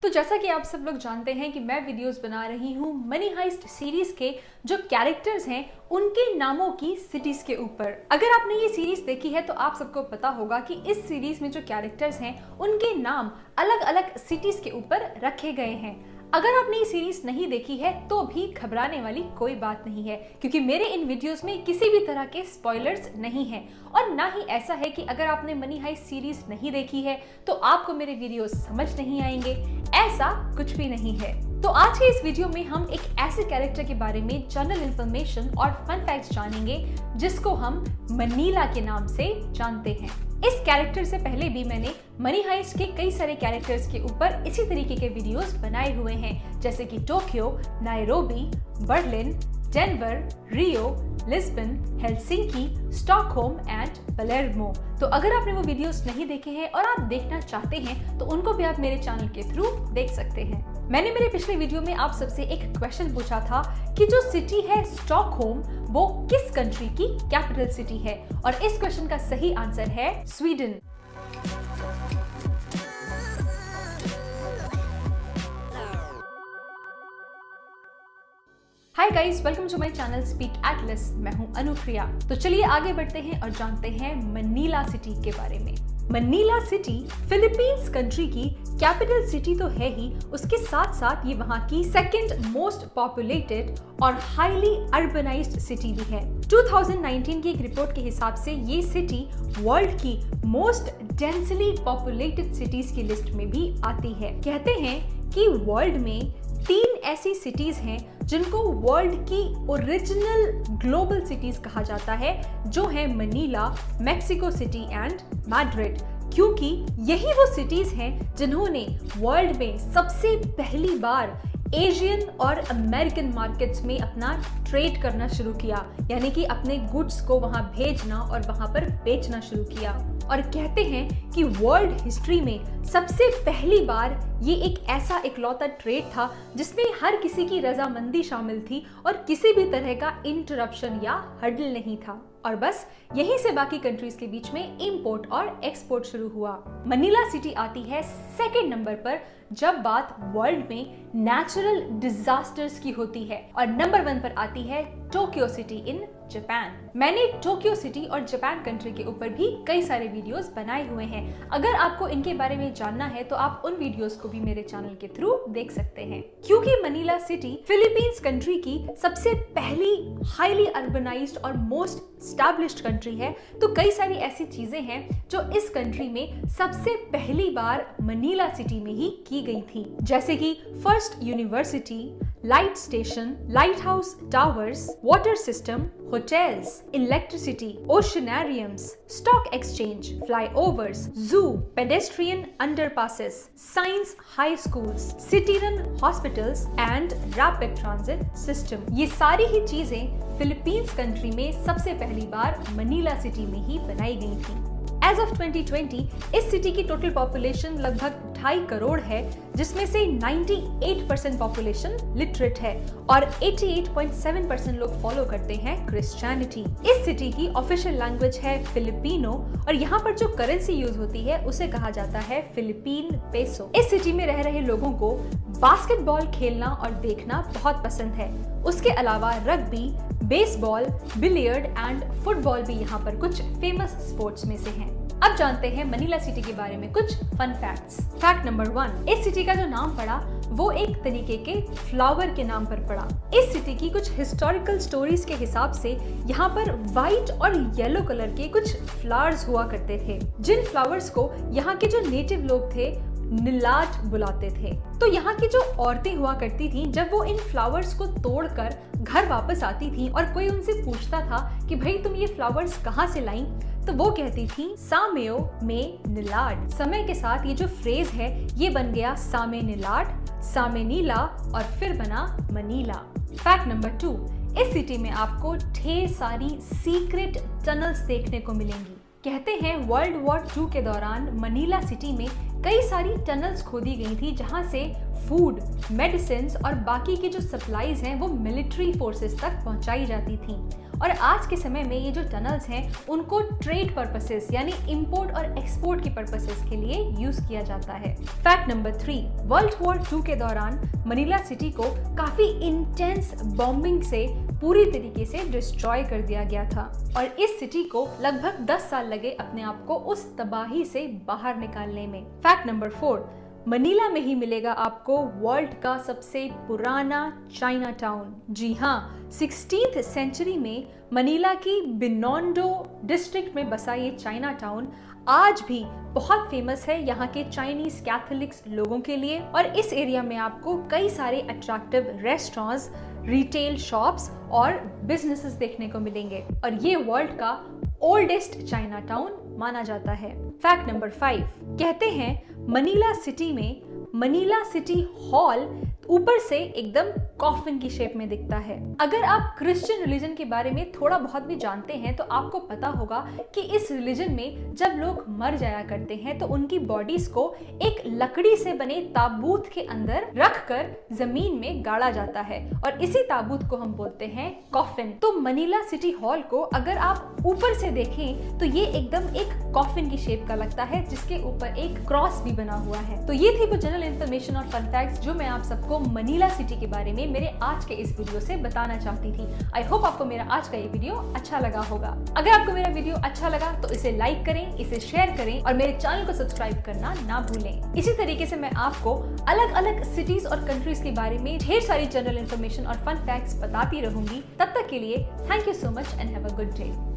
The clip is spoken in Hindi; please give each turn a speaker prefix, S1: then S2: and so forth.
S1: तो जैसा कि आप सब लोग जानते हैं कि मैं वीडियोस बना रही हूँ मनी हाइस्ट सीरीज के जो कैरेक्टर्स हैं उनके नामों की सिटीज के ऊपर। अगर आपने ये सीरीज देखी है तो आप सबको पता होगा कि इस सीरीज में जो कैरेक्टर्स हैं उनके नाम अलग अलग सिटीज के ऊपर रखे गए हैं। अगर आपने ये सीरीज नहीं देखी है तो भी घबराने वाली कोई बात नहीं है, क्योंकि मेरे इन वीडियोस में किसी भी तरह के स्पॉयलर्स नहीं हैं और ना ही ऐसा है कि अगर आपने मनी हाइस्ट सीरीज नहीं देखी है तो आपको मेरे वीडियोस समझ नहीं आएंगे। ऐसा कुछ भी नहीं है। तो आज के इस वीडियो में हम एक ऐसे कैरेक्टर के बारे में जनरल इंफॉर्मेशन और फन फैक्ट्स जानेंगे जिसको हम मनीला के नाम से जानते हैं। इस कैरेक्टर से पहले भी मैंने मनी हाइस्ट के कई सारे कैरेक्टर्स के ऊपर इसी तरीके के वीडियोस बनाए हुए हैं, जैसे कि Tokyo, Nairobi, Berlin, Denver, Rio, Lisbon, Helsinki, Stockholm and Palermo. तो अगर आपने वो वीडियोस नहीं देखे हैं और आप देखना चाहते हैं तो उनको भी आप मेरे चैनल के थ्रू देख सकते हैं। मैंने मेरे पिछले वीडियो में आप सबसे एक क्वेश्चन पूछा था कि जो सिटी है स्टॉकहोम वो किस कंट्री की कैपिटल सिटी है, और इस क्वेश्चन का सही आंसर है Sweden. Hi guys, welcome to my channel speak atlas. मैं हूं अनुप्रिया। तो चलिए आगे बढ़ते हैं और जानते हैं मनीला सिटी के बारे में। मनीला सिटी फिलीपींस कंट्री की कैपिटल सिटी तो है ही, उसके साथ साथ ये वहां की सेकंड मोस्ट पॉपुलेटेड और हाईली अर्बनाइज्ड सिटी भी है। 2019 की एक रिपोर्ट के हिसाब से ये सिटी वर्ल्ड की मोस्ट डेंसली पॉपुलेटेड सिटीज की लिस्ट में भी आती है। कहते हैं कि वर्ल्ड में 3 ऐसी सिटीज हैं जिनको वर्ल्ड की ओरिजिनल ग्लोबल सिटीज कहा जाता है, जो है Manila, Mexico city and Madrid, क्योंकि यही वो सिटीज हैं जिन्होंने वर्ल्ड में सबसे पहली बार एशियन और अमेरिकन मार्केट्स में अपना ट्रेड करना शुरू किया, यानी कि अपने गुड्स को वहां भेजना और वहां पर बेचना शुरू किया। और कहते हैं कि वर्ल्ड हिस्ट्री में सबसे पहली बार ये एक ऐसा इकलौता ट्रेड था जिसमें हर किसी की रजामंदी शामिल थी और किसी भी तरह का इंटरप्शन या हर्डल नहीं था, और बस यहीं से बाकी कंट्रीज के बीच में इंपोर्ट और एक्सपोर्ट शुरू हुआ। मनीला सिटी आती है सेकंड नंबर पर जब बात वर्ल्ड में नेचुरल डिजास्टर्स की होती है, और नंबर 1 पर आती है टोक्यो सिटी इन जापान। मैंने टोक्यो सिटी और जापान कंट्री के ऊपर भी कई सारे वीडियोस बनाए हुए हैं। अगर आपको इनके बारे में जानना है तो आप उन वीडियोस को भी मेरे चैनल के थ्रू देख सकते हैं। क्योंकि मनीला सिटी फिलीपींस कंट्री की सबसे पहली हाईली अर्बनाइज्ड और मोस्ट एस्टैब्लिश्ड कंट्री है, तो कई सारी ऐसी चीजें हैं जो इस कंट्री में सबसे पहली बार मनीला सिटी में ही की गई थी, जैसे कि first university, light station, light house towers, water system, hotels, electricity, oceanariums, stock exchange, flyovers, zoo, pedestrian underpasses, science high schools, city run hospitals and rapid transit system. ये सारी ही चीजें फिलीपींस कंट्री में सबसे पहली बार मनीला सिटी में ही बनाई गई थी। एज ऑफ 2020 इस सिटी की टोटल पॉपुलेशन लगभग 2.5 करोड़ है, जिसमें से 98% पॉपुलेशन लिटरेट है और 88.7% लोग फॉलो करते हैं क्रिश्चियनिटी। इस सिटी की ऑफिशियल लैंग्वेज है फिलिपिनो और यहाँ पर जो करेंसी यूज होती है उसे कहा जाता है फिलिपीन पेसो। इस सिटी में रह रहे लोगों को बास्केटबॉल खेलना और देखना बहुत पसंद है। उसके अलावा rugby, baseball, billiard and football भी यहाँ पर कुछ फेमस स्पोर्ट्स में से हैं। अब जानते हैं मनीला सिटी के बारे में कुछ फन फैक्ट्स। फैक्ट नंबर 1, इस सिटी का जो नाम पड़ा वो एक तरीके के फ्लावर के नाम पर पड़ा। इस सिटी की कुछ हिस्टोरिकल स्टोरीज के हिसाब से यहाँ पर व्हाइट और येलो कलर के कुछ फ्लावर्स हुआ करते थे, जिन फ्लावर्स को यहाँ के जो नेटिव लोग थे निलाट बुलाते थे। तो यहाँ की जो औरतें हुआ करती थी, जब वो इन फ्लावर्स को तोड़कर घर वापस आती थी और कोई उनसे पूछता था कि भाई तुम ये फ्लावर्स कहाँ से लाई, तो वो कहती थी सामेयो में निलाट। समय के साथ ये जो फ्रेज है ये बन गया सामे निलाट, सामे नीला और फिर बना मनीला। फैक्ट नंबर 2, इस सिटी में आपको ढेर सारी सीक्रेट टनल्स देखने को मिलेंगी। कहते हैं वर्ल्ड वॉर 2 के दौरान मनीला सिटी में कई सारी टनल्स खोदी गई थी जहां से फूड, मेडिसिन और बाकी की जो सप्लाईज हैं वो मिलिट्री फोर्सेस तक पहुंचाई जाती थी। और आज के समय में ये जो टनल्स हैं उनको ट्रेड पर्पसेस यानी इंपोर्ट और एक्सपोर्ट की पर्पसेस के लिए यूज किया जाता है। फैक्ट नंबर 3, वर्ल्ड वॉर 2 के दौरान मनीला सिटी को काफी इंटेंस बॉम्बिंग से पूरी तरीके से डिस्ट्रॉय कर दिया गया था और इस सिटी को लगभग 10 साल लगे अपने आप को उस तबाही से बाहर निकालने में। फैक्ट नंबर 4, मनीला में ही मिलेगा आपको वर्ल्ड का सबसे पुराना चाइना टाउन। जी हाँ, 16th सेंचुरी में मनीला की बिनोंडो डिस्ट्रिक्ट में बसा ये चाइना टाउन आज भी बहुत फेमस है यहाँ के चाइनीज कैथोलिक्स लोगों के लिए। और इस एरिया में आपको कई सारे अट्रैक्टिव रेस्टोरेंट्स, रिटेल शॉप्स और बिजनेसेस देखने को मिलेंगे और ये वर्ल्ड का ओल्डेस्ट चाइना टाउन माना जाता है। फैक्ट नंबर 5, कहते हैं मनीला सिटी में मनीला सिटी हॉल ऊपर से एकदम कॉफिन की शेप में दिखता है। अगर आप क्रिश्चियन रिलीजन के बारे में थोड़ा बहुत भी जानते हैं तो आपको पता होगा कि इस रिलीजन में जब लोग मर जाया करते हैं तो उनकी बॉडीज को एक लकड़ी से बने ताबूत के अंदर रखकर जमीन में गाड़ा जाता है और इसी ताबूत को हम बोलते हैं कॉफिन। तो मनीला सिटी हॉल को अगर आप ऊपर से देखें तो ये एकदम एक कॉफिन की शेप का लगता है जिसके ऊपर एक क्रॉस भी बना हुआ है। तो ये थी वो जनरल इन्फॉर्मेशन और फन फैक्ट्स जो मैं आप सबको मनीला सिटी के बारे में मेरे आज के इस वीडियो से बताना चाहती थी। आई होप आपको मेरा आज का ये वीडियो अच्छा लगा होगा। अगर आपको मेरा वीडियो अच्छा लगा तो इसे लाइक करें, इसे शेयर करें और मेरे चैनल को सब्सक्राइब करना ना भूलें। इसी तरीके से मैं आपको अलग अलग सिटीज और कंट्रीज के बारे में ढेर सारी जनरल इन्फॉर्मेशन और फन फैक्ट्स बताती रहूंगी। तब तक के लिए thank you so much and have a good day.